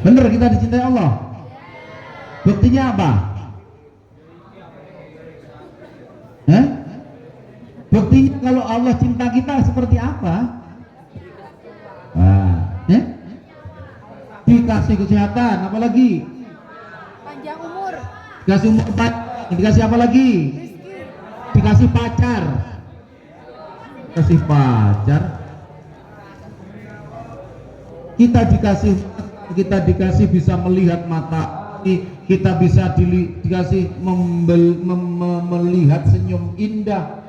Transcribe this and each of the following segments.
Bener kita dicintai Allah? Buktinya apa? Hah? Buktinya kalau Allah cinta kita seperti apa? Dikasih kesehatan, apalagi? Panjang umur. Dikasih umur, dikasih apa lagi? Dikasih pacar. Kasih pacar. Kita dikasih bisa melihat mata, kita bisa dikasih melihat senyum indah.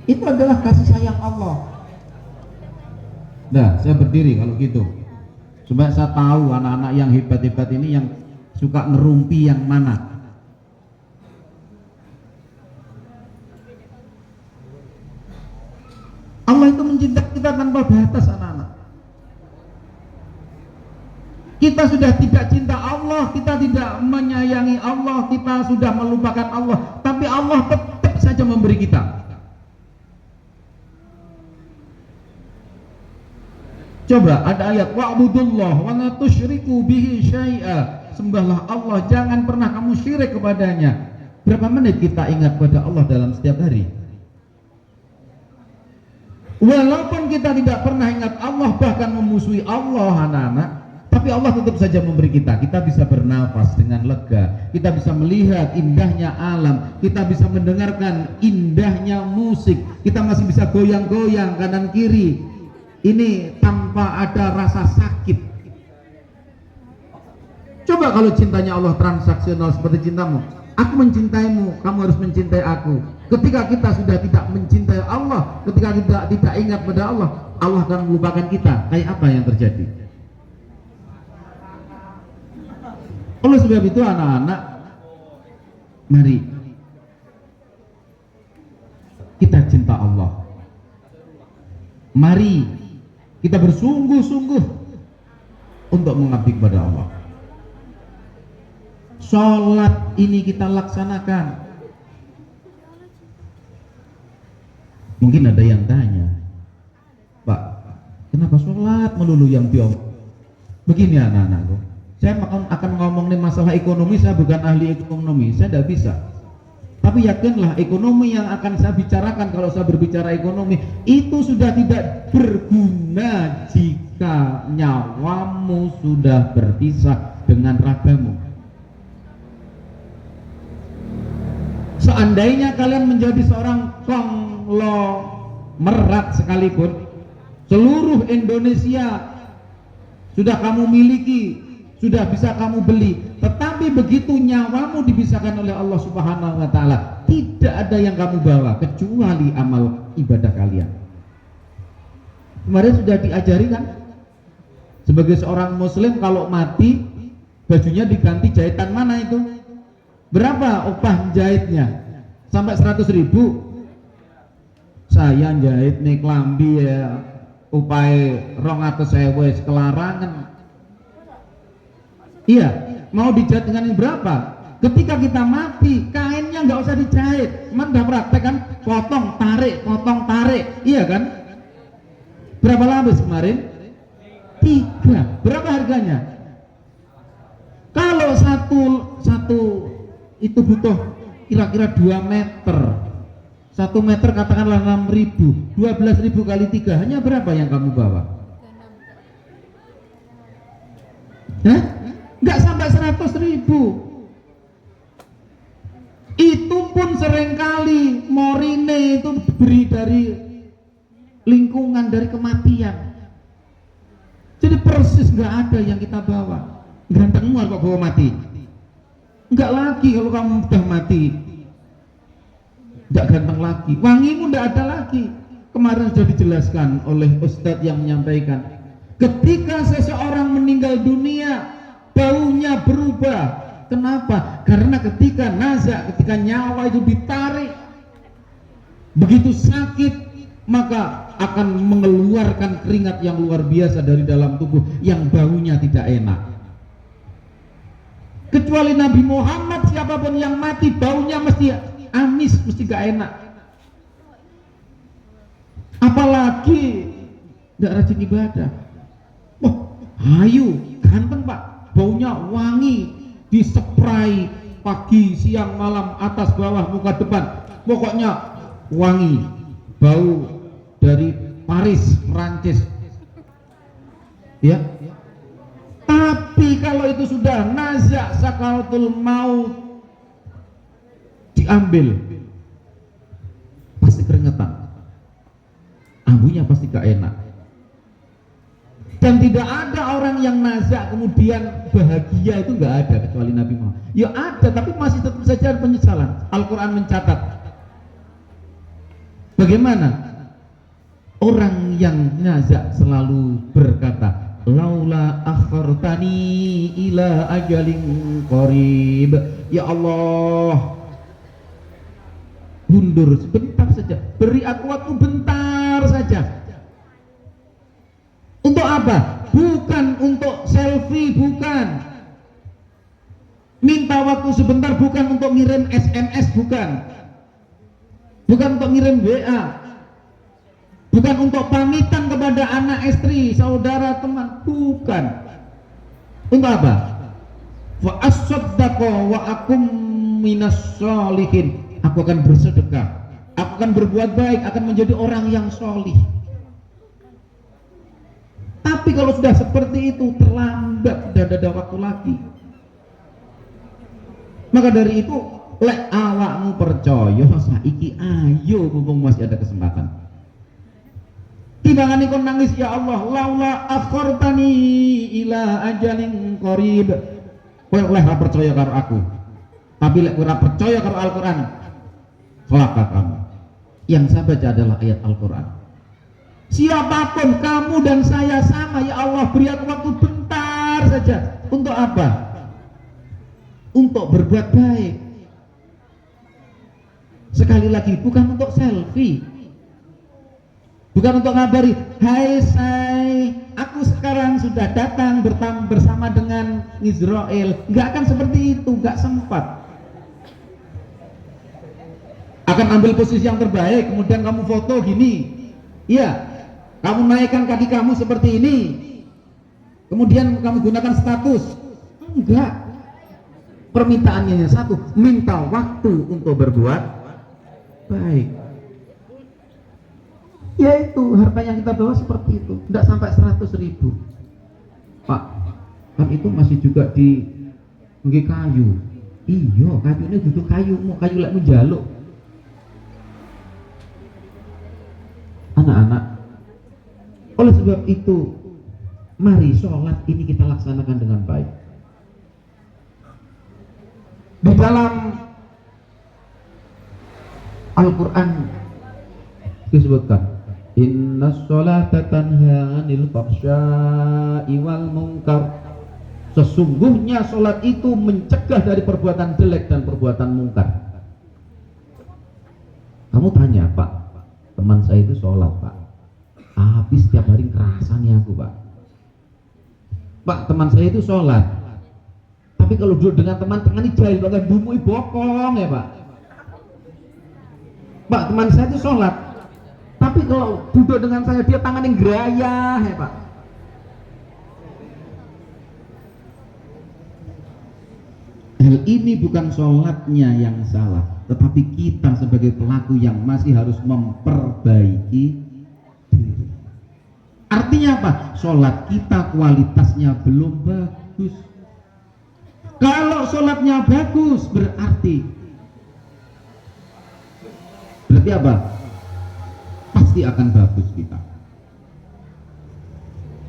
Itu adalah kasih sayang Allah. Nah, saya berdiri kalau gitu supaya saya tahu anak-anak yang hebat-hebat ini yang suka nerumpi yang mana. Allah itu mencintai kita tanpa batas, anak-anak. Kita sudah tidak cinta Allah, kita tidak menyayangi Allah, kita sudah melupakan Allah, tapi Allah tetap saja memberi kita. Coba ada ayat wa'budullah wa la tusyriku bihi syai'a. Sembahlah Allah, jangan pernah kamu syirik kepadanya. Berapa menit kita ingat pada Allah dalam setiap hari? Walaupun kita tidak pernah ingat Allah, bahkan memusuhi Allah, anak-anak, tapi Allah tetap saja memberi kita. Kita bisa bernafas dengan lega, kita bisa melihat indahnya alam, kita bisa mendengarkan indahnya musik, kita masih bisa goyang-goyang kanan kiri. Ini tanpa ada rasa sakit. Coba kalau cintanya Allah transaksional seperti cintamu. Aku mencintaimu, kamu harus mencintai aku. Ketika kita sudah tidak mencintai Allah, ketika kita tidak ingat pada Allah, Allah akan melupakan kita. Kayak apa yang terjadi? Oleh sebab itu, anak-anak, mari kita cinta Allah. Mari kita bersungguh-sungguh untuk mengabdi kepada Allah. Sholat ini kita laksanakan. Mungkin ada yang tanya, Pak, kenapa sholat melulu yang diomong? Begini anak-anakku, saya akan ngomongin masalah ekonomi, saya bukan ahli ekonomi, saya tidak bisa. Tapi yakinlah ekonomi yang akan saya bicarakan, kalau saya berbicara ekonomi, itu sudah tidak berguna jika nyawamu sudah berpisah dengan ragamu. Seandainya kalian menjadi seorang konglomerat sekalipun, seluruh Indonesia sudah kamu miliki, sudah bisa kamu beli, tetapi begitu nyawamu dipisahkan oleh Allah Subhanahu wa Ta'ala, tidak ada yang kamu bawa kecuali amal ibadah kalian. Kemarin sudah diajari kan, sebagai seorang muslim kalau mati bajunya diganti jahitan mana itu? Berapa upah jahitnya? Sampai 100.000. Saya jahit nih klambi ya upahe 200.000 kelarangan. Iya, mau dijahit dengan berapa? Ketika kita mati, kainnya nggak usah dijahit. Udah praktek kan? Potong, tarik. Iya kan? Berapa labis kemarin? 3. Berapa harganya? Kalau satu itu butuh kira-kira 2 meter. 1 meter katakanlah 6.000. 12.000 kali 3. Hanya berapa yang kamu bawa? Hah? Nggak sampai 100.000. Itu pun seringkali morine itu diberi dari lingkungan, dari kematian. Jadi persis nggak ada yang kita bawa. Gantengmu kok bawa mati? Nggak lagi kalau kamu sudah mati. Nggak ganteng lagi. Wangimu nggak ada lagi. Kemarin sudah dijelaskan oleh Ustadz yang menyampaikan. Ketika seseorang meninggal dunia, baunya berubah. Kenapa? Karena ketika ketika nyawa itu ditarik, begitu sakit, maka akan mengeluarkan keringat yang luar biasa dari dalam tubuh yang baunya tidak enak. Kecuali Nabi Muhammad, siapapun yang mati baunya mesti amis, mesti gak enak. Apalagi tidak rajin ibadah. Wah, ayu, ganteng Pak, baunya wangi, diseprai pagi, siang, malam, atas, bawah, muka, depan, pokoknya wangi, bau dari Paris, Prancis, ya. Tapi kalau itu sudah nazak sakaratul maut, diambil, pasti keringetan, ambunya pasti gak enak. Dan tidak ada orang yang nazak kemudian bahagia, itu nggak ada kecuali Nabi Muhammad. Ya ada, tapi masih tetap saja ada penyesalan. Al-Quran mencatat bagaimana orang yang nazak selalu berkata, laula akhartani ila ajalin qarib, ya Allah, mundur sebentar saja, beri aku waktu bentar saja. Untuk apa? Bukan untuk selfie, bukan. Minta waktu sebentar bukan untuk ngirim SMS, bukan. Bukan untuk ngirim WA. Bukan untuk pamitan kepada anak, istri, saudara, teman, bukan. Untuk apa? Fa as-saddaqa wa akum minas sholihin. Aku akan bersedekah, aku akan berbuat baik, akan menjadi orang yang sholih. Tapi kalau sudah seperti itu terlambat, sudah ada waktu lagi. Maka dari itu, lek awakmu percaya saiki, ayo mumpung masih ada kesempatan. Timbangane kon nangis, ya Allah, laula akhartani ila ajalin qarib. Kowe oleh ora percaya karo aku. Tapi lek ora percaya karo Al-Qur'an, celaka kamu. Yang saya baca adalah ayat Al-Qur'an. Siapapun kamu dan saya sama, ya Allah, beri aku waktu bentar saja. Untuk apa? Untuk berbuat baik. Sekali lagi, bukan untuk selfie, bukan untuk ngabari, hai say, aku sekarang sudah datang bersama dengan Israel. Nggak akan seperti itu, nggak sempat. Akan ambil posisi yang terbaik, kemudian kamu foto gini, iya, kamu naikkan kaki kamu seperti ini, kemudian kamu gunakan status. Enggak, permintaannya satu, minta waktu untuk berbuat baik. Yaitu harta yang kita bawa seperti itu, tidak sampai 100.000 Pak, kan itu masih juga di kayu. Iya, kayu ini duduk kayu, mau kayu lek jaluk. Anak-anak, oleh sebab itu, mari sholat ini kita laksanakan dengan baik. Di dalam Al-Quran disebutkan, inna sholata tanha anil fahsya'i wal munkar. Sesungguhnya sholat itu mencegah dari perbuatan jelek dan perbuatan mungkar. Kamu tanya, Pak, teman saya itu sholat, Pak, tapi setiap hari kerasanya aku, Pak. Pak, teman saya itu sholat, tapi kalau duduk dengan teman tengani jahil banget, bumui bokong ya, Pak. Pak, teman saya itu sholat, tapi kalau duduk dengan saya dia tangannya gerayah ya, Pak. Hal ini bukan sholatnya yang salah, tetapi kita sebagai pelaku yang masih harus memperbaiki diri. Artinya apa? Sholat kita kualitasnya belum bagus. Kalau sholatnya bagus, berarti apa? Pasti akan bagus kita.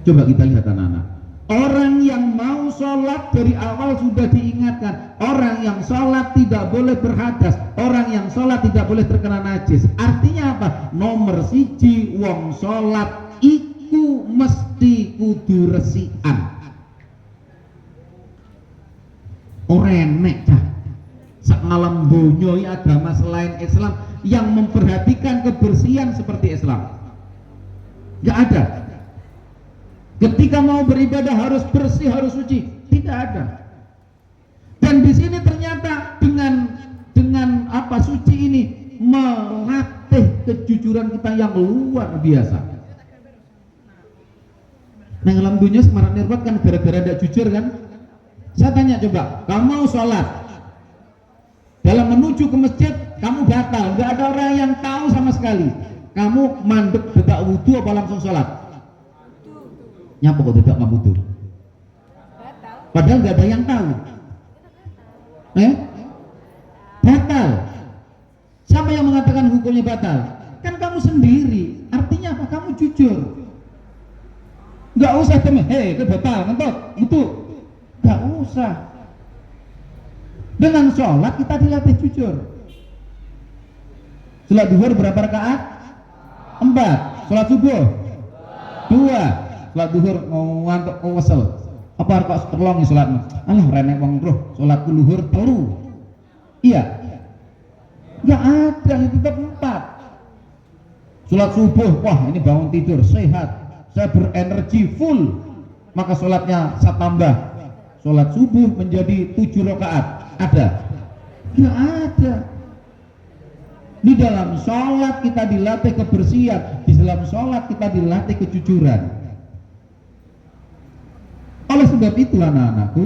Coba kita lihat anak-anak, orang yang mau sholat dari awal sudah diingatkan, orang yang sholat tidak boleh berhadas, orang yang sholat tidak boleh terkena najis. Artinya apa? Nomor siji, wong sholat iku mesti kudu resikan. Orenek cah sak ngalam donya agama selain Islam yang memperhatikan kebersihan seperti Islam. Gak ada. Ketika mau beribadah harus bersih, harus suci, tidak ada. Dan di sini ternyata dengan apa suci ini melatih kejujuran kita yang luar biasa. Nah dalam dunia semarak nirbat kan gara-gara tidak jujur kan. Saya tanya coba, kamu mau sholat, dalam menuju ke masjid kamu batal, nggak ada orang yang tahu sama sekali. Kamu mandek tidak wudhu apa langsung sholat? Nyapa kok tidak mau wudhu? Padahal nggak ada yang tahu. Batal. Siapa yang mengatakan hukumnya batal? Kan kamu sendiri. Artinya apa? Kamu jujur. Nggak usah temen, itu batal, ngentot, itu nggak usah. Dengan sholat kita dilatih jujur. Sholat duhur berapa rakaat? 4. Sholat subuh 2. Sholat duhur mau ngantuk mau wesel. Apa kok terlongi sholatmu? Alah renek wong roh, sholat duhur telu. Iya. Nggak ada, itu tetap 4. Sholat subuh, wah ini bangun tidur sehat, saya berenergi full, maka sholatnya saya tambah. Sholat subuh menjadi 7 rakaat. Ada? Nggak ada. Di dalam sholat kita dilatih kebersihan, di dalam sholat kita dilatih kejujuran. Oleh sebab itu anak-anakku,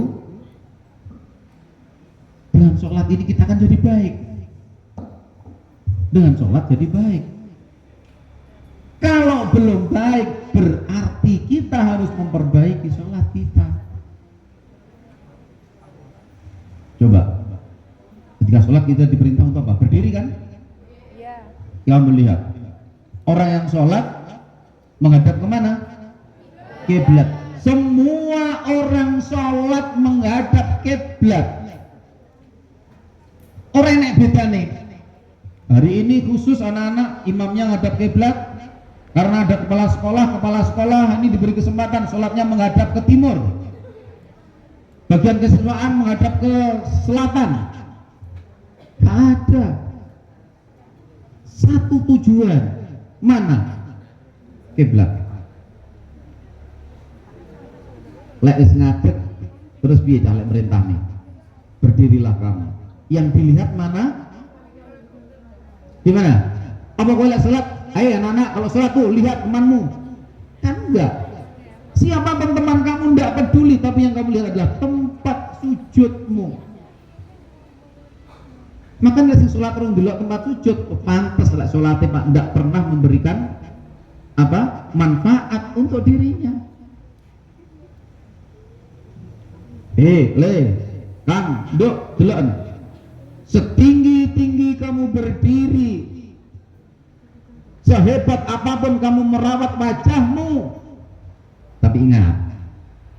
dengan sholat ini kita akan jadi baik. Dengan sholat jadi baik. Kalau belum baik, berarti kita harus memperbaiki sholat kita. Coba, ketika sholat kita diperintah untuk apa? Berdiri kan? Iya. Kamu melihat orang yang sholat menghadap kemana? Kiblat. Semua orang sholat menghadap kiblat. Orang yang beda nih. Hari ini khusus anak-anak imamnya menghadap kiblat karena ada kepala sekolah ini diberi kesempatan sholatnya menghadap ke timur. Bagian kesiswaan menghadap ke selatan. Gak ada. Satu tujuan. Mana? Kiblat. Lek wis ngadeg terus piye calek merintah nih? Berdirilah kamu. Yang dilihat mana? Gimana? Apa kau lihat sholat? Ayo anak-anak kalau sholat tuh lihat temanmu. Kan enggak. Siapapun teman kamu enggak peduli, tapi yang kamu lihat adalah tempat sujudmu. Maka nggak sholat rung delok tempat sujud, pantas lah sholatnya Pak enggak pernah memberikan apa? Manfaat untuk dirinya. Kang, nduk deloken. Setinggi-tinggi kamu berdiri, sehebat apapun kamu merawat wajahmu, tapi ingat,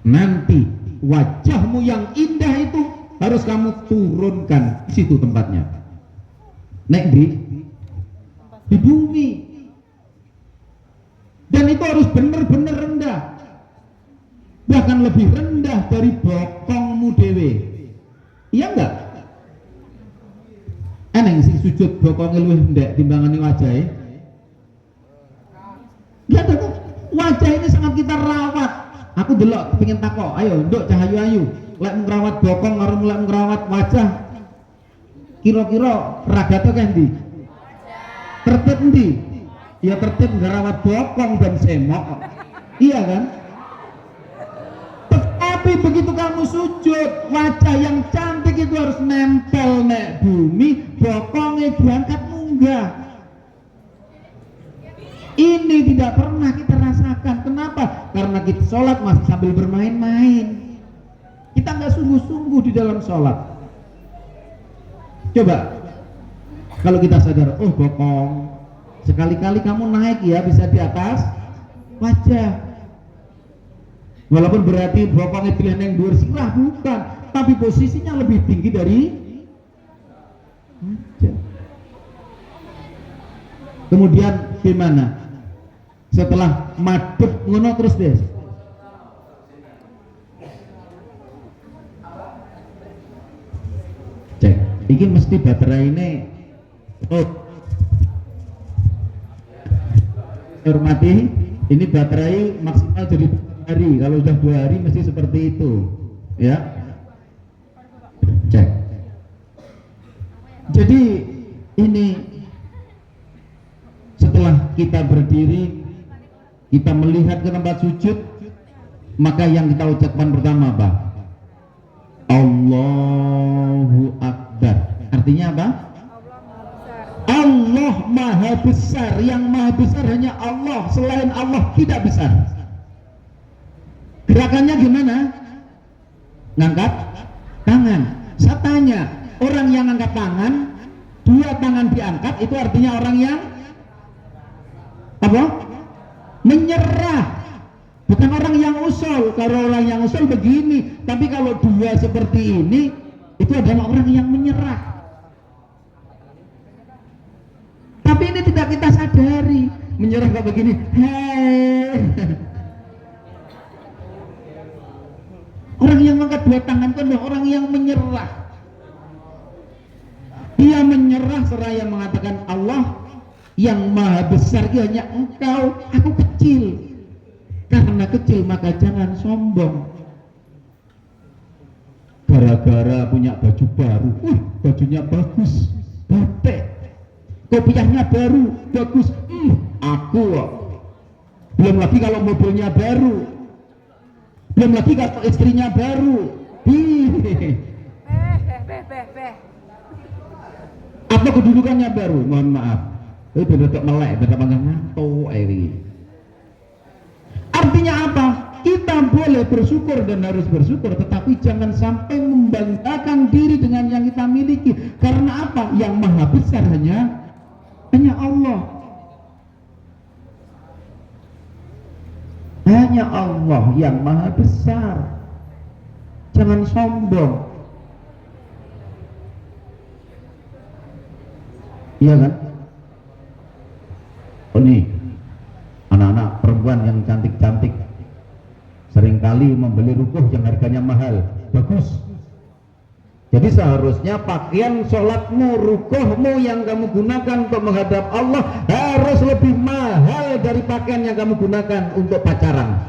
nanti wajahmu yang indah itu harus kamu turunkan di situ tempatnya. Nek di bumi. Dan itu harus benar-benar rendah. Bahkan lebih rendah dari bokongmu dewe. Iya enggak? Eneng sing sujud bokongnya luwih ndek timbangane wajahe. Enggak ada kok. Wajah ini sangat kita rawat. Aku delok pengen takok, ayo nduk Cahayu ayu, lek ngrawat bokong karo lek ngrawat wajah. Kira-kira ragate kan ndi? Tertib ndi? Ya tertib ngrawat bokong dan semok. Iya kan? Tapi begitu kamu sujud, wajah yang cantik itu harus nempel nek bumi, bokongnya diangkat munggah. Ini tidak pernah kita rasakan. Kenapa? Karena kita sholat masih sambil bermain-main. Kita nggak sungguh-sungguh di dalam sholat. Coba, kalau kita sadar, oh bokong, sekali-kali kamu naik ya bisa di atas wajah. Walaupun berarti bokongnya pilihan yang dua sirah, bukan, tapi posisinya lebih tinggi dari wajah. Kemudian gimana? Setelah madep ngono terus deh. Cek, ini mesti baterai ini. Oh, hormati, ini baterai maksimal jadi hari, kalau sudah 2 hari mesti seperti itu ya. Cek. Jadi ini setelah kita berdiri, kita melihat ke tempat sujud, Maka yang kita ucapkan pertama apa? Allahu Akbar. Artinya apa? Allah Maha Besar. Yang Maha Besar hanya Allah. Selain Allah tidak besar. Gerakannya gimana? Ngangkat tangan. Saya tanya, orang yang angkat tangan, dua tangan diangkat, itu artinya orang yang apa? Menyerah. Bukan orang yang usul. Kalau orang yang usul begini, tapi kalau dua seperti ini, itu adalah orang yang menyerah. Tapi ini tidak kita sadari. Menyerah kayak begini. Hei. Orang yang angkat dua tangan itu adalah orang yang menyerah. Dia menyerah seraya mengatakan, Allah yang maha besar itu hanya engkau, aku kecil. Karena kecil maka jangan sombong. Gara-gara punya baju baru, bajunya bagus, batik, kopiahnya baru, bagus, aku kok. Belum lagi kalau mobilnya baru, belum lagi kalau istrinya baru. Apa kedudukannya baru? Mohon maaf, itu betul melek, betul ngantuk ini. Artinya apa? Kita boleh bersyukur dan harus bersyukur, tetapi jangan sampai membanggakan diri dengan yang kita miliki. Karena apa? Yang maha besar hanya Allah. Hanya Allah yang maha besar. Jangan sombong. Iya kan? Oh nih, anak-anak perempuan yang cantik-cantik seringkali membeli rukuh yang harganya mahal, bagus. Jadi seharusnya pakaian sholatmu, rukuhmu yang kamu gunakan untuk menghadap Allah harus lebih mahal dari pakaian yang kamu gunakan untuk pacaran.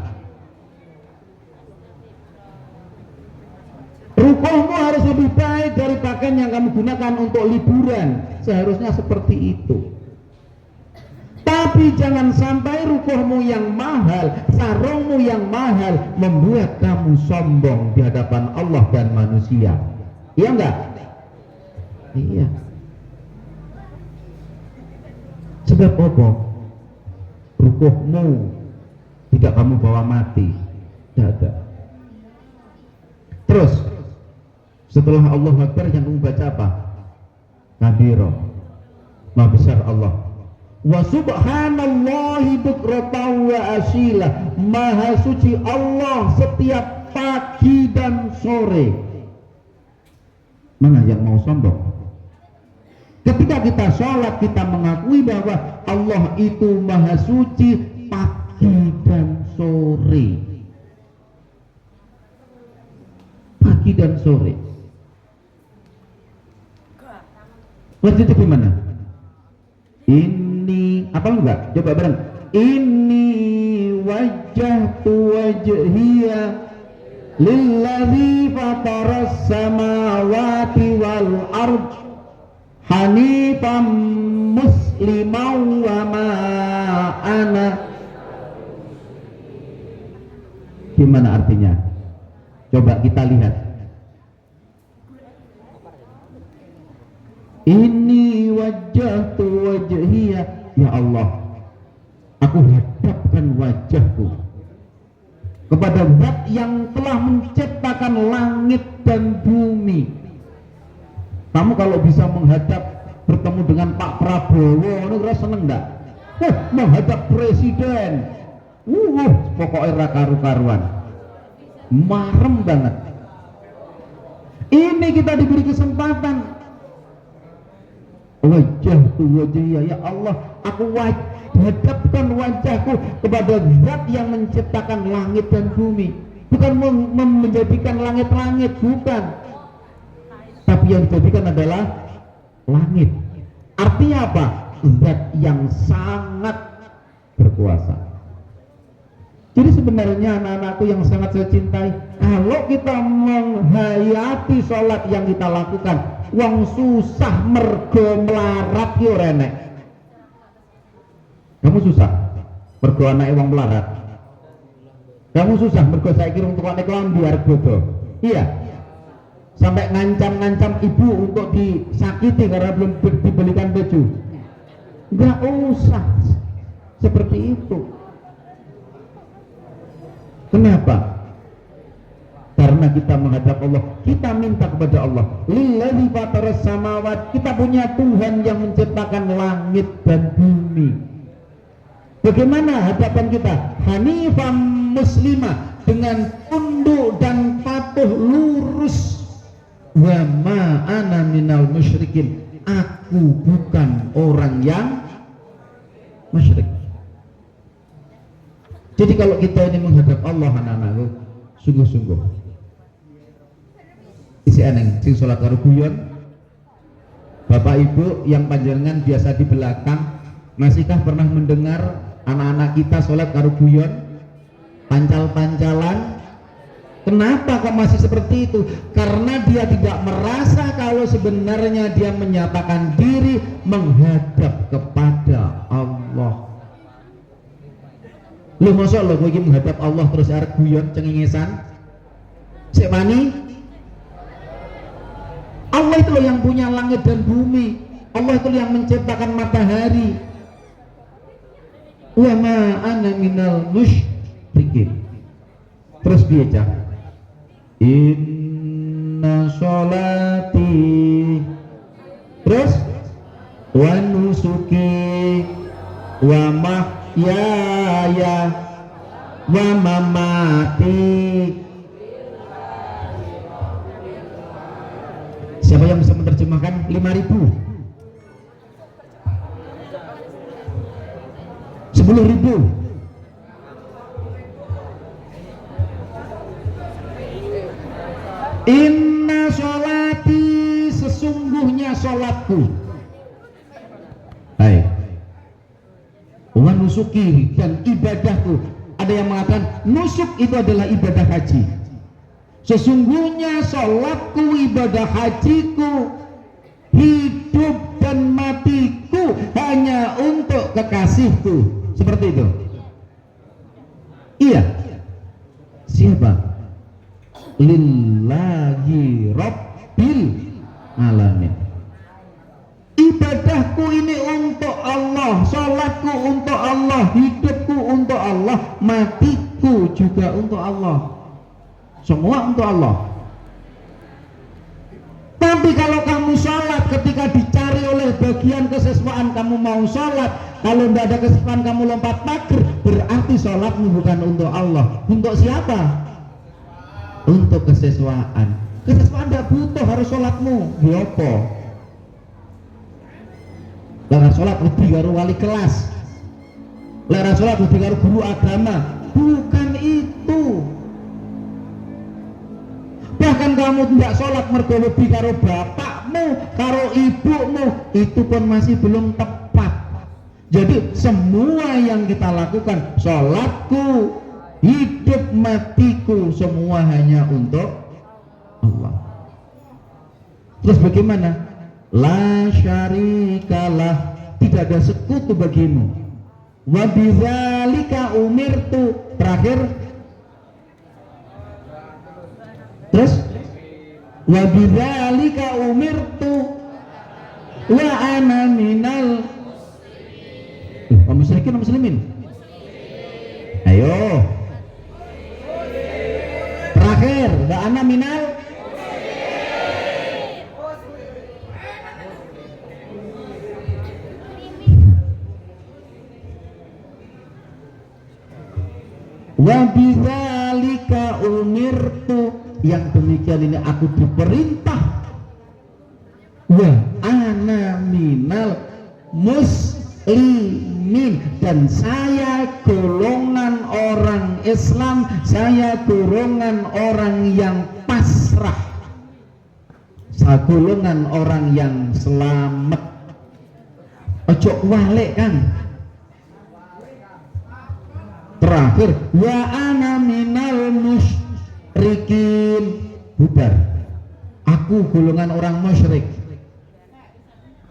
Rukuhmu harus lebih baik dari pakaian yang kamu gunakan untuk liburan. Seharusnya seperti itu. Tapi jangan sampai rukuhmu yang mahal, sarungmu yang mahal membuat kamu sombong di hadapan Allah dan manusia. Iya enggak? Iya. Sebab apa? Rukuhmu tidak kamu bawa mati. Tidak ada. Terus setelah Allah Akbar yang kamu baca apa? Kabiro. Maha besar Allah. Wa subhanallahi bukratan wa asila. Maha suci Allah setiap pagi dan sore. Mana yang mau sombong? Ketika kita sholat, kita mengakui bahwa Allah itu maha suci pagi dan sore. Pagi dan sore. Lanjut gimana? Ini apa enggak? Coba bareng. Ini wajjahtu wajhiya lilladzi fataras samawati wal ard hanifan musliman wa ma ana. Gimana artinya? Coba kita lihat. Ini wajjahtu wajhiya, ya Allah, aku hadapkan wajahku kepada Zat yang telah menciptakan langit dan bumi. Kamu kalau bisa menghadap bertemu dengan Pak Prabowo, ini seneng enggak? Menghadap presiden, pokoknya karu-karuan, marem banget. Ini kita diberi kesempatan. Wajahku wajhiya, ya Allah, aku hadapkan wajahku kepada Zat yang menciptakan langit dan bumi. Bukan menjadikan langit-langit, bukan, tapi yang dijadikan adalah langit. Artinya apa? Zat yang sangat berkuasa. Jadi sebenarnya anak-anakku yang sangat saya cintai, kalau kita menghayati sholat yang kita lakukan, wong susah mergo melarat yo renek. Kamu susah mergo anake wong melarat. Kamu susah mergo saiki rung tukane klambi arep bodo. Iya. Sampai ngancam-ngancam ibu untuk disakiti karena belum dibelikan baju. Enggak usah seperti itu. Kenapa? Karena kita menghadap Allah, kita minta kepada Allah. Lillazi fataras samawat, kita punya Tuhan yang menciptakan langit dan bumi. Bagaimana hadapan kita? Hanifan muslimah, dengan tunduk dan patuh lurus. Wa ma ana minal musyrikin, aku bukan orang yang musyrik. Jadi kalau kita ini menghadap Allah, anak-anakku, sungguh-sungguh isi eneng sing sholat karo guyon. Bapak ibu yang panjenengan biasa di belakang, masihkah pernah mendengar anak-anak kita sholat karo guyon, pancal-pancalan? Kenapa kok masih seperti itu? Karena dia tidak merasa kalau sebenarnya dia menyatakan diri menghadap kepada Allah. Lu masa lo gue menghadap Allah terus arek guyon cengengesan? Sik wani? Allah itu loh yang punya langit dan bumi. Allah itu yang menciptakan matahari. Wa ma ana minal musyrikin. Terus biasa. Inna sholati. Terus wa nusuki wa mahyaya wa mamati. Siapa yang bisa menerjemahkan? 5.000, 10.000. Inna sholati, sesungguhnya sholatku. Hai. Wa nusuki, dan ibadahku. Ada yang mengatakan nusuk itu adalah ibadah haji. Sesungguhnya sholatku, ibadah hajiku, hidup dan matiku hanya untuk kekasihku. Seperti itu. Iya. Siapa? Lillahi Rabbil Alamin. Ibadahku ini untuk Allah, sholatku untuk Allah, hidupku untuk Allah, matiku juga untuk Allah. Semua untuk Allah. Tapi kalau kamu sholat, ketika dicari oleh bagian kesesuaian kamu mau sholat, kalau tidak ada kesesuaian kamu lompat pagar, berarti sholatmu bukan untuk Allah. Untuk siapa? Untuk kesesuaian. Kesesuaian tidak butuh harus sholatmu. Yopo? Lara sholat lebih karo wali kelas. Lara sholat lebih karo guru agama. Bukan itu. Bahkan kamu tidak sholat mergo lebih karo bapakmu, karo ibumu, itu pun masih belum tepat. Jadi semua yang kita lakukan, sholatku, hidup matiku, semua hanya untuk Allah. Terus bagaimana? La syarikalah, tidak ada sekutu bagimu. Wa bidzalika umirtu. Terakhir, terus wa bidzalika umirtu wa ana minal musyrikin atau muslimin? Ayo. Terakhir, wa ana minal wa bidzalika umirtu, yang demikian ini aku diperintah. Wa ana minal muslimin, dan saya golongan orang Islam, saya golongan orang yang pasrah, saya golongan orang yang selamat. Ojo walik kan. Terakhir, wa ana minal musyrikin, bubar. Aku golongan orang musyrik.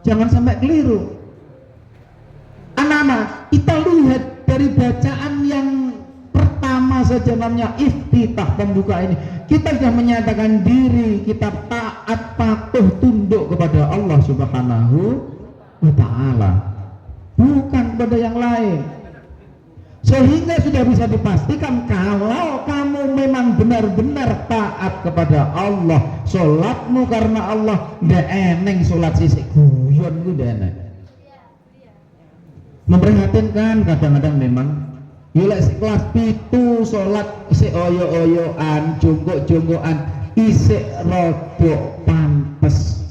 Jangan sampai keliru. Anak-anak, kita lihat dari bacaan yang pertama saja namanya iftitah, pembuka ini. Kita sudah menyatakan diri kita taat, patuh, tunduk kepada Allah Subhanahu wa Ta'ala, bukan kepada yang lain. Sehingga sudah bisa dipastikan kalau kamu memang benar-benar taat kepada Allah, sholatmu karena Allah, ndak eneng sholat sisik guyon ku ndak eneng. Memprihatinkan kadang-kadang memang. Yulek kelas pitu sholat si oyo-oyoan, jongkok-jongkokan, isik rodok pantes.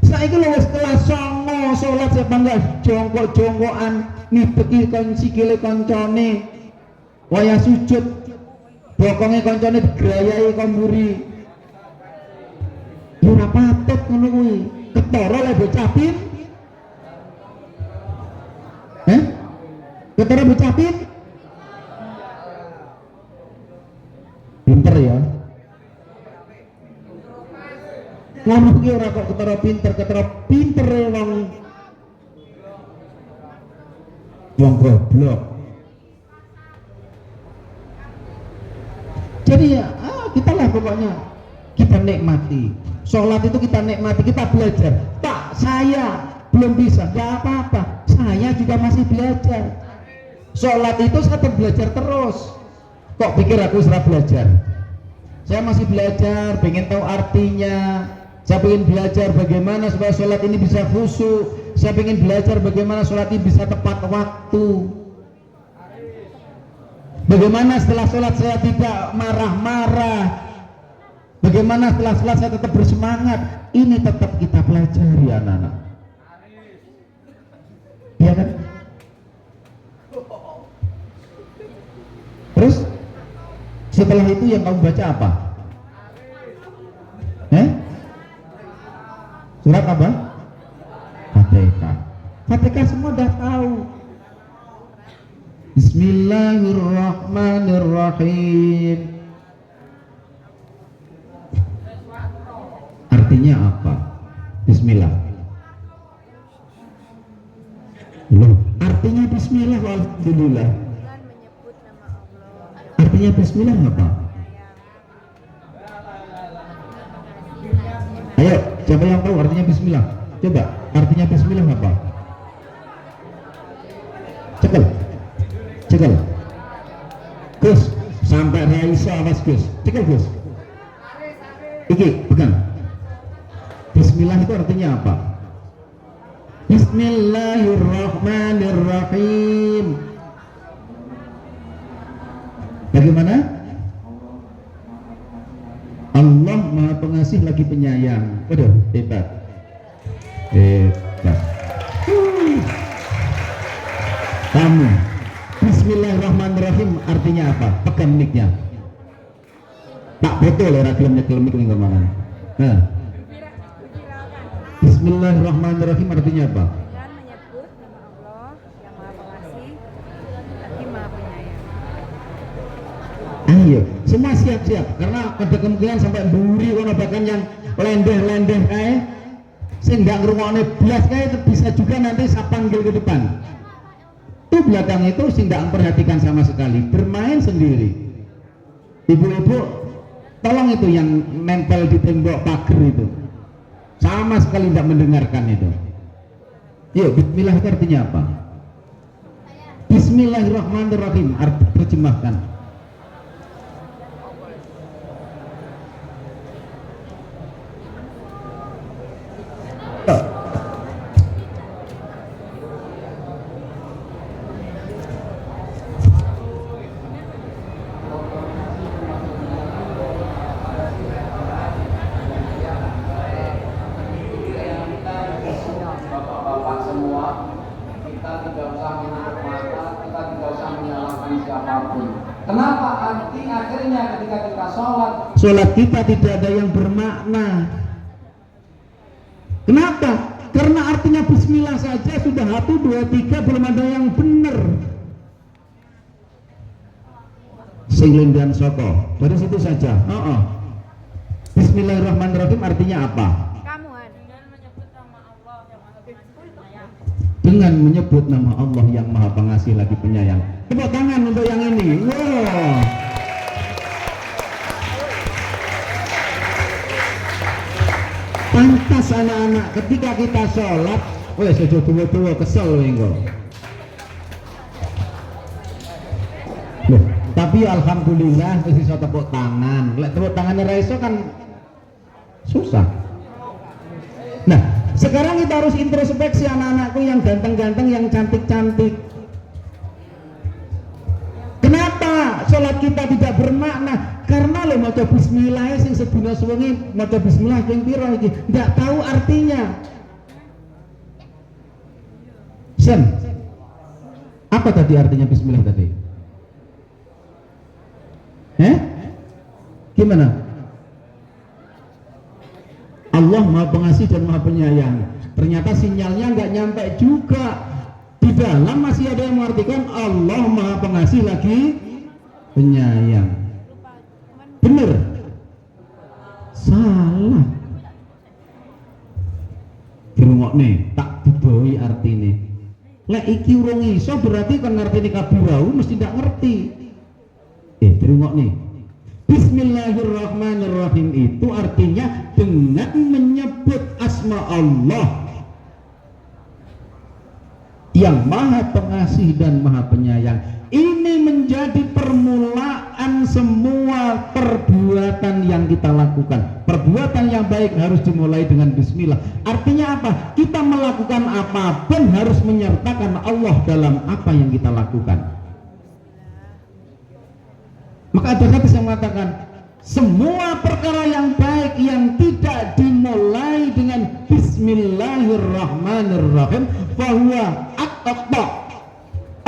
Saiki lho wis kelas 9 sholat siapa enggak jongkok-jongkokan, nibeki kon sikile koncone, waya sujud bokonge koncone digrayai kon mburi. Ya ora patut ngono kuwi. Ketara lek bocah pin. Ketara bocah pin. Pinter ya. Ngono ki ora kok ketara pinter wong goblok. Jadi ya kita lah pokoknya kita nikmati sholat itu, kita nikmati, kita belajar. Pak, saya belum bisa, gak apa-apa, saya juga masih belajar. Sholat itu saya tetap belajar terus. Kok pikir aku sudah belajar? Saya masih belajar, pengen tahu artinya. Saya pengen belajar bagaimana supaya sholat ini bisa khusyuk. Saya pengen belajar bagaimana sholat ini bisa tepat waktu. Bagaimana setelah sholat saya tidak marah-marah. Bagaimana setelah sholat saya tetap bersemangat. Ini tetap kita pelajari anak-anak. Iya kan? Terus setelah itu yang kamu baca apa? Surat apa? Fatihah. Fatihah semua udah tahu. Bismillahirrahmanirrahim. Artinya apa? Bismillah. Loh, artinya bismillah, alhamdulillah. Artinya bismillah apa? Ayo, siapa yang tahu artinya bismillah? Coba, artinya bismillah apa? Cekel. Gus, sampai Raisa awas Gus. Cekel Gus. Iki, pegang. Bismillah itu artinya apa? Bismillahirrahmanirrahim. Bagaimana? Allah Maha Pengasih lagi penyayang. Waduh, hebat. Kamu Bismillahirrahmanirrahim artinya apa? Pegang mic-nya. Tak betul ya gelem nyekel mic ning ngomongan. Bismillahirrahmanirrahim artinya apa? Dan menyebut nama Allah yang Maha Pengasih lagi Maha Penyayang. Ayo, semua siap-siap karena ada kemungkinan sampai mburi kono bahkan yang lendeh-lendeh kae sing ndak ngrungokne blas kae bisa juga nanti saya panggil ke depan. Itu belakang itu sing ndak memperhatikan sama sekali, bermain sendiri. Ibu-ibu, tolong itu yang nempel di tembok pagar itu. Sama sekali tidak mendengarkan itu. Yuk, bismillah itu artinya apa? Bismillahirrahmanirrahim, arti terjemahkan. Kenapa akhirnya ketika kita sholat kita tidak ada yang bermakna? Kenapa? Karena artinya bismillah saja sudah 1, 2, 3 belum ada yang benar. Sing dan soko dari situ saja. Bismillahirrahmanirrahim artinya apa? Kamu Han. Dan menyebut nama Allah yang Maha Pengasih penyayang. dengan menyebut nama Allah yang Maha Pengasih lagi Penyayang. Tepuk tangan untuk yang ini. Wow. Pantas anak-anak ketika kita sholat, wes aja tua-tua kesel engko. Loh, tapi alhamdulillah wis iso tepuk tangan. Lek tepuk tangannya ra iso kan susah. Nah, sekarang kita harus introspeksi anak-anakku yang ganteng-ganteng, yang cantik-cantik. Kenapa sholat kita tidak bermakna? Karena lo maca bismillah sing sedina suwengi maca bismillah ping pira iki ndak tahu artinya. Sen, apa tadi artinya bismillah tadi? Gimana? Allah Maha Pengasih dan Maha Penyayang. Ternyata sinyalnya nggak nyampe juga. Di dalam masih ada yang mengartikan Allah Maha Pengasih lagi Penyayang. Bener? Salah. Dirungokne, tak dibawi artine. Lek iki urung iso berarti kan ngertine kabirau mesti ndak ngerti. Dirungokne. Bismillahirrahmanirrahim itu artinya dengan menyebut asma Allah yang Maha Pengasih dan Maha Penyayang. Ini menjadi permulaan semua perbuatan yang kita lakukan. Perbuatan yang baik harus dimulai dengan bismillah. Artinya apa? Kita melakukan apapun harus menyertakan Allah dalam apa yang kita lakukan. Maka ada hadis yang mengatakan semua perkara yang baik yang tidak dimulai dengan Bismillahirrahmanirrahim fahuwa aqta.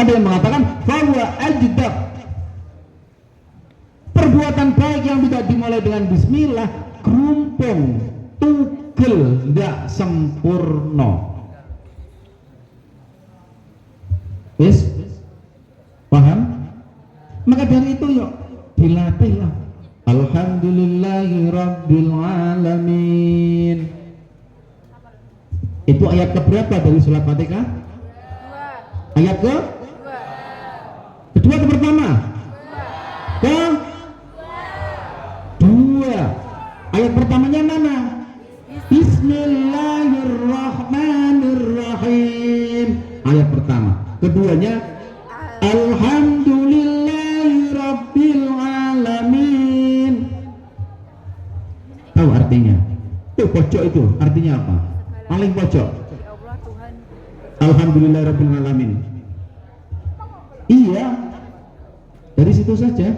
Ada yang mengatakan fahuwa ajdab. Perbuatan baik yang tidak dimulai dengan Bismillah kerumpung, tugel, tidak sempurna. Yes? Paham? Maka dari itu yuk dilatihlah. Alhamdulillahi Rabbil Alamin. Itu ayat keberapa dari surat Fatihah? Ayat ke? Kedua atau pertama? Dua. Ayat pertamanya mana? Bismillahirrahmanirrahim. Ayat pertama. Keduanya Alhamdulillahi Rabbil Alamin. Tahu artinya? Tuh pojok itu artinya apa? Paling pojok. Alhamdulillah Rabbil Alamin. Iya. Dari situ saja.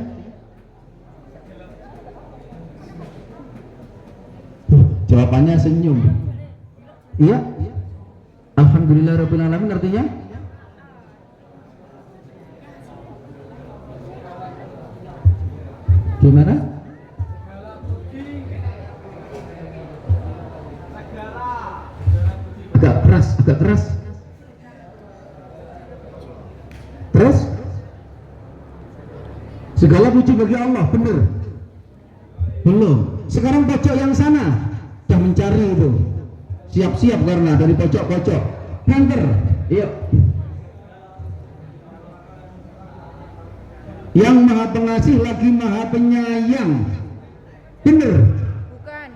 Jawabannya senyum. Iya. Alhamdulillah Rabbil Alamin artinya gimana? Agak keras. Terus segala puji bagi Allah, benar? Belum. Sekarang pojok yang sana sudah mencari itu. Siap-siap karena dari pojok-pojok. Nganter. Yuk. Yang Maha Pengasih lagi Maha Penyayang. Bener? Bukan.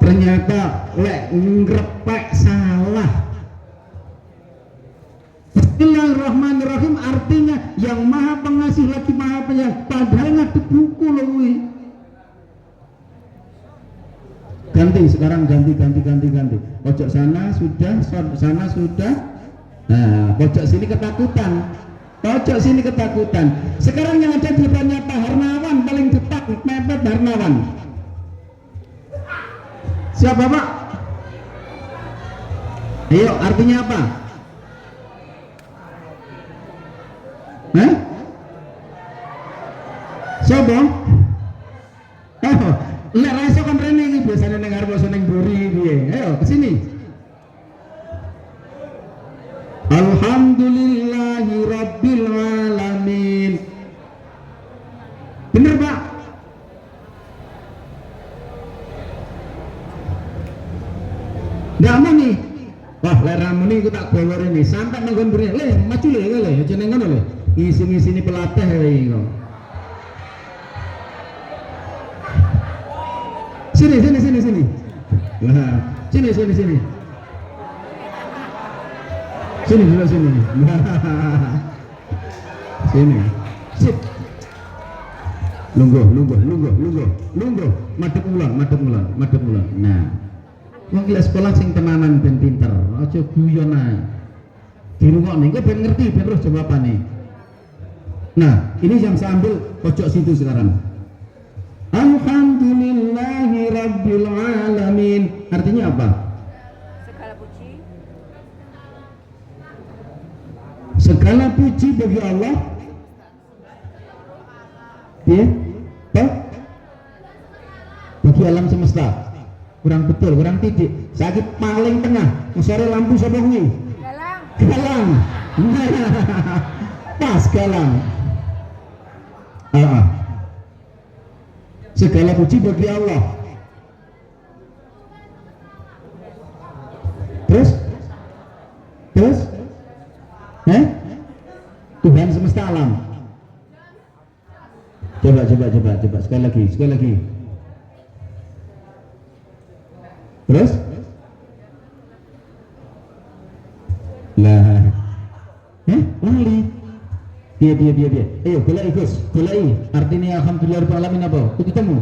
Ternyata lek ngrepek salah. Bismillahirrahmanirrahim artinya yang Maha Pengasih lagi Maha Penyayang. Padahal ngadep buku loh wi. Ganti sekarang ganti. Pojok sana sudah, sana sudah. Nah, pojok sini ketakutan. Sekarang yang ada di depannya Pak Harnawan paling depan mepet Harnawan. Siapa Pak? Ayo, artinya apa? Siapa? Lek rasa kan rene iki biasane ning arep ning buri piye. Ayo kesini. Alhamdulillahi Rabbil Alamin. Bener Pak? ini aku tak bawa ini sampai nanggon beri maju le aja nang ngono le ngisi ini pelatih iki kok sini lah sini sebelah sini sini sip lungguh madhep ulang nah wong iki sekolah sing tenanan ben pinter aja guyon ae dirungokne engko ben ngerti ben terus jawabane nah ini yang saya ambil pojok situ sekarang alhamdulillahi rabbil alamin artinya apa segala puji bagi Allah ya bagi alam semesta kurang betul, kurang titik sakit paling tengah sore lampu sapa kuwi galang pas galang segala puji bagi Allah terus Tuhan semesta alam coba sekali lagi terus lah lali dia ayo golek Gus golek artinya alhamdulillah rabbil alamin apa itu ketemu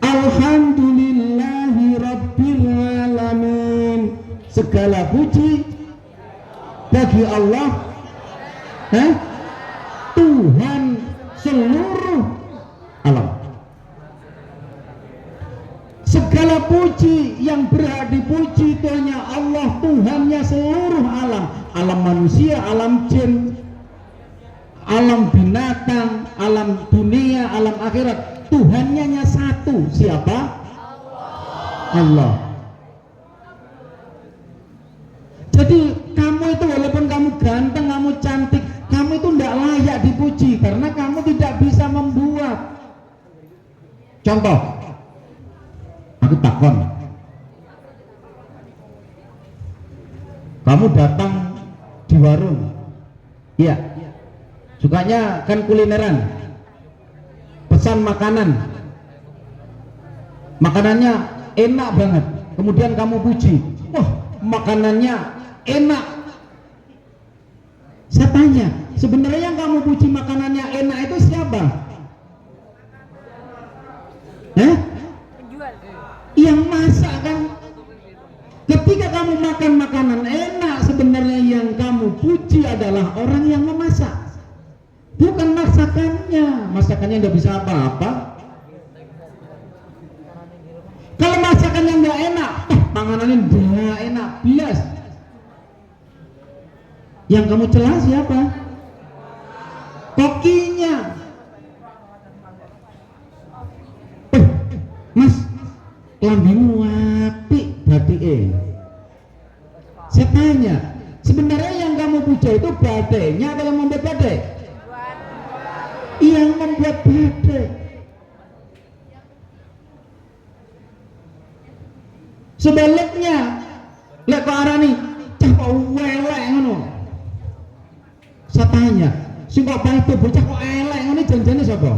alhamdulillahi rabbil alamin segala puji bagi Allah Tuhan seluruh alam segala puji yang berhak dipuji itu hanya Allah Tuhannya seluruh alam manusia, alam jin, alam binatang, alam dunia, alam akhirat Tuhannya hanya satu siapa? Allah. Jadi kamu itu walaupun kamu ganteng, kamu cantik, kamu itu tidak layak dipuji karena kamu tidak bisa membuat. Contoh, aku takon, kamu datang di warung, iya, sukanya kan kulineran, pesan makanannya enak banget, kemudian kamu puji, wah makanannya enak. Saya tanya, sebenarnya yang kamu puji makanannya enak itu siapa? Penjual. Yang masak kan? Ketika kamu makan makanan enak, sebenarnya yang kamu puji adalah orang yang memasak, bukan masakannya. Masakannya nggak bisa apa-apa. Kalau masakannya nggak enak, panganannya nggak enak, bias. Yang kamu celah siapa? Kokinya. Mas, lambimu apik batike. Saya tanya, sebenarnya yang kamu puja itu batiknya atau yang membuat batik? Yang membuat batik. Sebaliknya, lek kok arani cah kok welek ngono. Saya tanya, sing kok itu bocah kok elek ngono janjane sapa?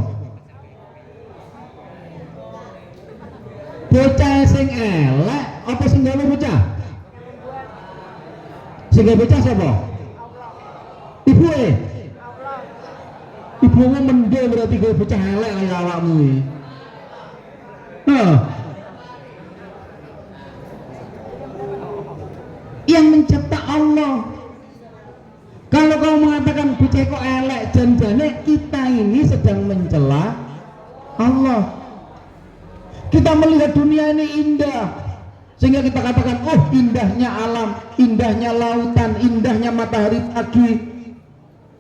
Bocah sing elek apa sing gawe bocah? Sing gawe bocah sapa? Ibuke. Ibumu mendhe berarti gawe bocah elek kaya awakmu iki. Yang mencipta Allah. Kalau kau mengatakan bocah kok elek, janjane kita ini sedang mencela Allah. Kita melihat dunia ini indah sehingga kita katakan, oh indahnya alam, indahnya lautan, indahnya matahari pagi.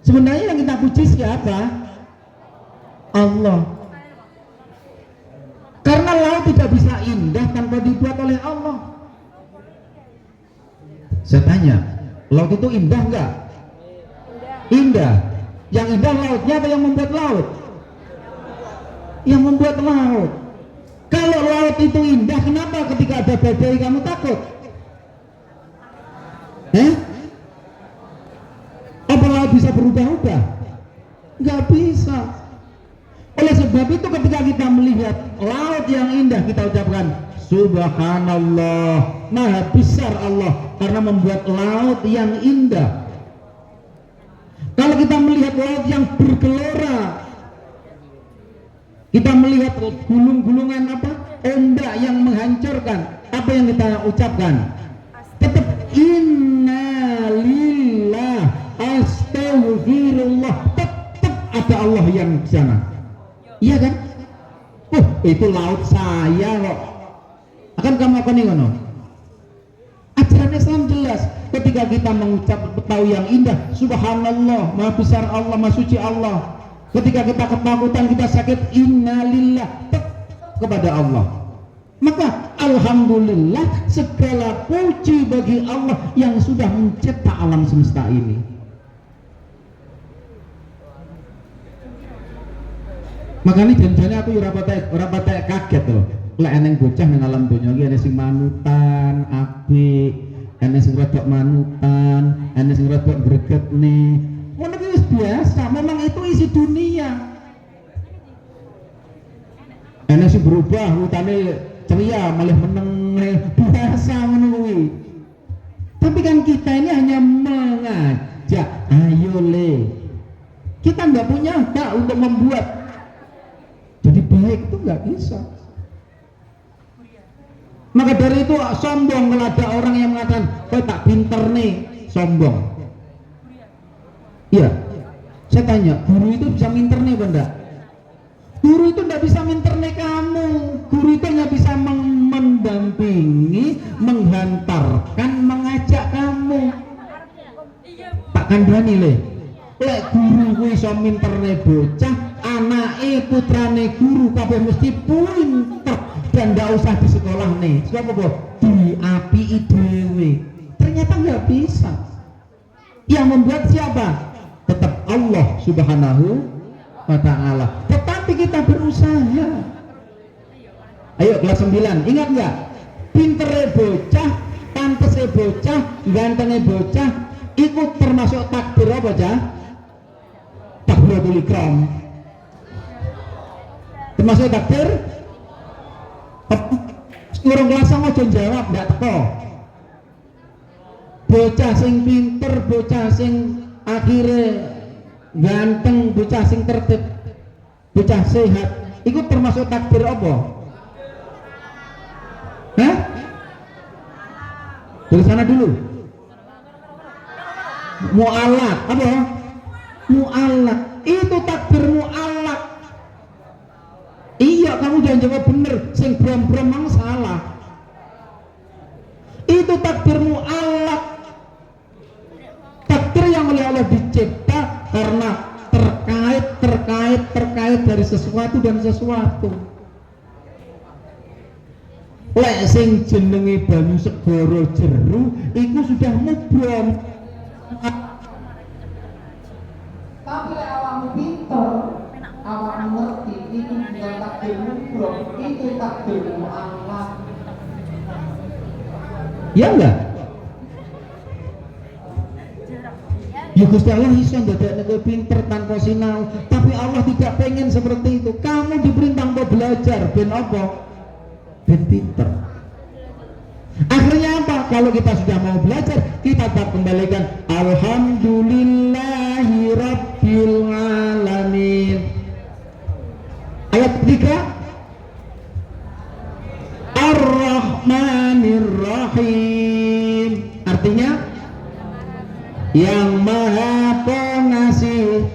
Sebenarnya yang kita puji siapa? Allah. Karena laut tidak bisa indah tanpa dibuat oleh Allah. Saya tanya, laut itu indah enggak? Indah. Yang indah lautnya atau yang membuat laut? Yang membuat laut. Kalau laut itu indah, kenapa ketika ada badai kamu takut? Apa laut bisa berubah-ubah? Nggak bisa. Oleh sebab itu ketika kita melihat laut yang indah, kita ucapkan Subhanallah, maha besar Allah karena membuat laut yang indah. Kalau kita melihat laut yang bergelora, kita melihat gulung-gulungan ombak yang menghancurkan, apa yang kita ucapkan? Tetap innalillah, astaghfirullah, tetap ada Allah yang di sana. Iya kan? Itu laut saya kok. Akan kamu akan ngono. Ajaran Islam jelas. Ketika kita mengucap tahu yang indah, Subhanallah, maha besar Allah, maha suci Allah. Ketika kita ketakutan, kita sakit, innalillah, kepada Allah. Maka alhamdulillah, segala puji bagi Allah yang sudah mencipta alam semesta ini. Makanya janjane aku ora patek kaget loh. Lek eneng bocah nang alam donya iki ana sing manutan, apik, ana sing rodok manutan, ana sing rodok gregetne. Ngono iki wis biasa, memang itu isi dunia. Ana sing berubah utane ceria malah meneng biasa ngono kuwi. Tapi kan kita ini hanya mengajak, ayo le. Kita nggak punya hak untuk membuat jadi baik, itu nggak bisa. Maka dari itu sombong kalau ada orang yang mengatakan, "Kowe tak pinter nih," sombong. Iya. Saya tanya, guru itu bisa minter nih benda? Guru itu tidak bisa minter nih kamu. Guru itu hanya bisa mendampingi, menghantarkan, mengajak kamu. Tak kandhani le. Lek guru kuwi iso minterne bocah, anake putrane guru kabeh mesti pinter dan ndak usah di sekolah nih. Sebab apa? Diapii dhewe. Ternyata nggak bisa. Yang membuat siapa? Tetap Allah Subhanahu wa ta'ala. Tetapi kita berusaha. Ayo kelas 9, ingat nggak? Pintere bocah, pantese bocah, gantenge bocah, ikut termasuk takdir apa cah? Takbiratul ikram. Termasuk takdir? Urung kelas aja jawab, ndak teko. Bocah sing pinter, bocah sing akhirnya ganteng, bocah sing tertib, bocah sehat, ikut termasuk takdir apa? Hah? Dari sana dulu. Mu'alak, apa? Mu'alak, itu takdir mu'alak. Iya, kamu jangan jawab bener, sing bram-bram mang salah. Itu takdir mu'alak. Takdir yang oleh Allah dicipta karena terkait dari sesuatu dan sesuatu. Lek sing jenenge banyu segara jeru iku sudah mubrom. Tapi lek awakmu pinter, awakmu ngerti itu bukan takdir mubrom, itu takdir mu'alaq. Ya enggak? Ya Gusti Allah iso ndadekne kowe pinter tanpa sinau, tapi Allah tidak pengen seperti itu. Kamu diperintah untuk belajar ben apa? Ben pinter. Akhirnya apa? Kalau kita sudah mau belajar, kita tetap kembalikan alhamdulillahi rabbil alamin. Ayat 3 Ar-Rahmanir Rahim. Artinya yang maha pengasih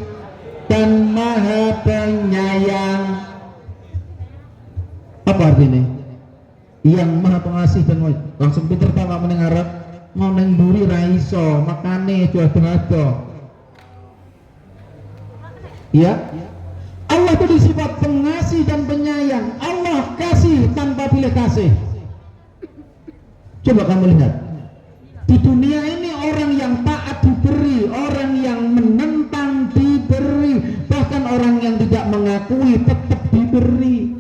dan maha penyayang. Apa artinya? Yang maha pengasih dan maha, langsung pinter tawa mendengar mau neng duri raiso makane jodoh-jodoh. Ya, Allah itu disifat pengasih dan penyayang. Allah kasih tanpa pilih kasih. Coba kamu lihat di dunia ini, orang yang taat diberi, orang yang menentang diberi, bahkan orang yang tidak mengakui tetap diberi.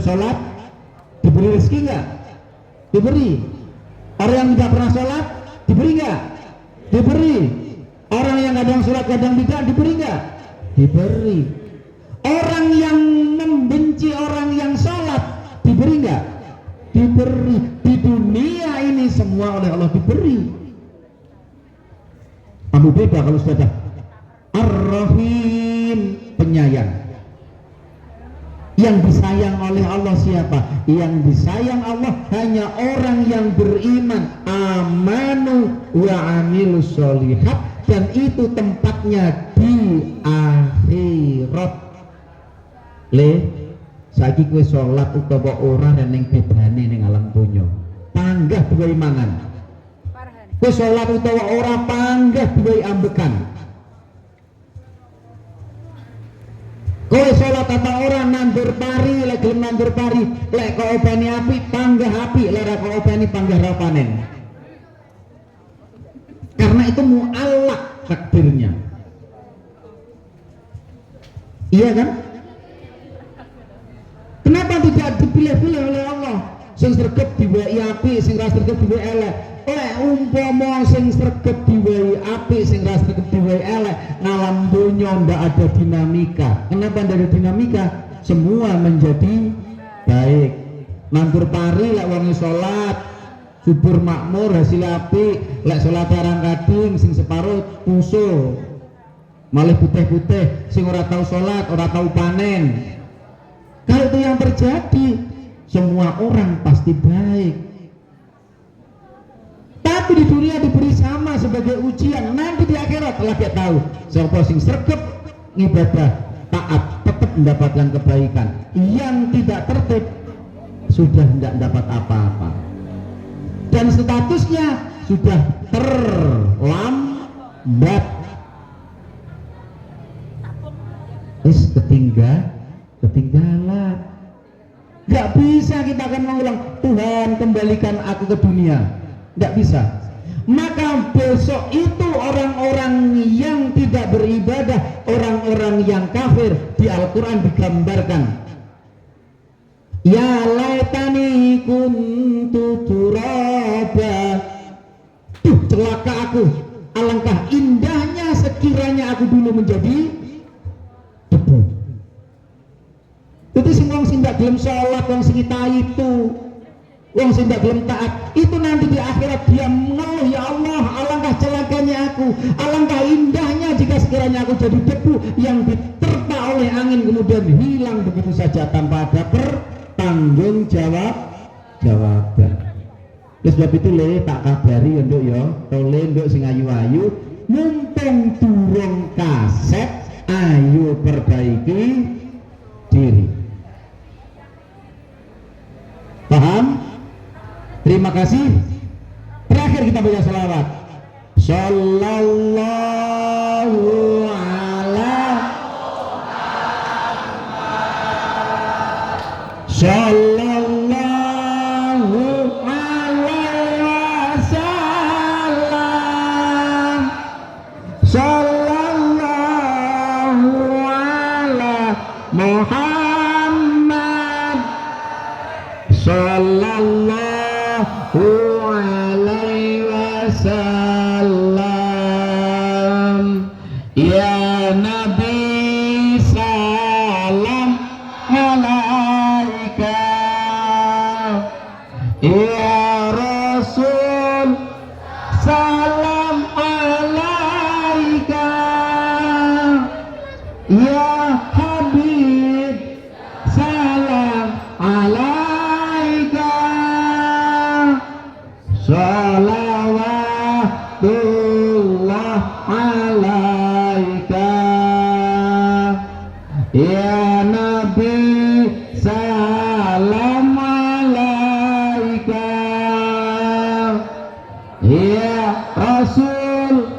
sholat diberi rezeki nggak? Diberi. Orang yang tidak pernah sholat diberi nggak? Diberi. Orang yang kadang sholat kadang tidak diberi nggak? Diberi. Orang yang membenci orang yang sholat diberi nggak? Diberi. Di dunia ini semua oleh Allah diberi. Kamu beda kalau sudah Ar-Rahim, penyayang. Yang disayang oleh Allah siapa? Yang disayang Allah hanya orang yang beriman, amanu wa amilus sholihat, dan itu tempatnya di akhirat. Saiki kowe sholat utawa ora ning bedane ning alam donya. Panggah duwe mangan. Kowe sholat utawa ora panggah duwe ambekan. Kowe sholat apa ora nandur pari, lek gelem nandur pari, lek kok openi api panggah api, lek ora kok openi panggah ra panen. Karena itu mu'allaq takdirnya. Iya kan? Kenapa tidak dipilih-pilih oleh Allah? Sing sregep diwehi api, sing ra sregep diwehi elek. Lek umpama sing sregep diwehi api, sing ra sregep diwehi elek, ngalam donya ndak ada dinamika. Kenapa ndak ada dinamika? Semua menjadi baik. Nandur pari lek wong salat, subur makmur hasil api, lek salat arang kading sing separuh puso. Malih putih-putih, sing ora tahu salat, ora tahu panen. Kalau itu yang terjadi, semua orang pasti baik. Tapi di dunia diberi sama sebagai ujian. Nanti di akhirat lagi tahu siapa sing sregep ibadah taat tetap mendapatkan kebaikan. Yang tidak tertib sudah tidak dapat apa-apa. Dan statusnya sudah terlambat. Ketinggalan. Gak bisa kita akan mengulang, Tuhan kembalikan aku ke dunia. Gak bisa. Maka besok itu orang-orang yang tidak beribadah, orang-orang yang kafir, di Al-Quran digambarkan, ya laitani kuntu turaba. Duh, celaka aku, alangkah indahnya sekiranya aku dulu menjadi debu. Itu sing wong sing ndak gelem sholat, wong sing itu, wong sing ndak gelem taat, itu nanti di akhirat dia mengeluh, ya Allah, alangkah celakanya aku, alangkah indahnya jika sekiranya aku jadi debu yang diterpa oleh angin kemudian hilang begitu saja tanpa ada pertanggung jawaban. Sebab itu tak kabari nduk ya, tole nduk sing ayu-ayu, mumpung durung kaset, ayo perbaiki diri. Paham? Terima kasih. Terakhir kita baca salawat. Sallallahu ala Sallallahu alaihi wasallam. Sallallahu ala Muhammad. Sallallahu alaihi wasallam. Ya Nabi salam alaika, ya Rasul salam alaika, ya Habib salam alaika, salawatullah alaika, ya Nabi salam alaika, ya Rasul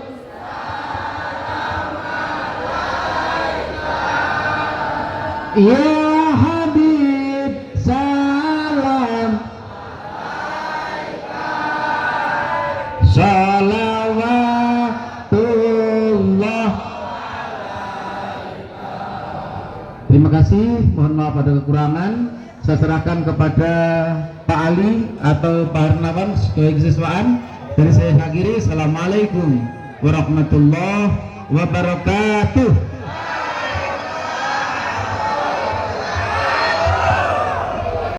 ya Habib salam salawatullah. Terima kasih, mohon maaf ada kekurangan. saya serahkan kepada Pak Ali atau Pak Hernawan sebagai kesiswaan. Dari saya akhiri, assalamualaikum warahmatullahi wabarakatuh.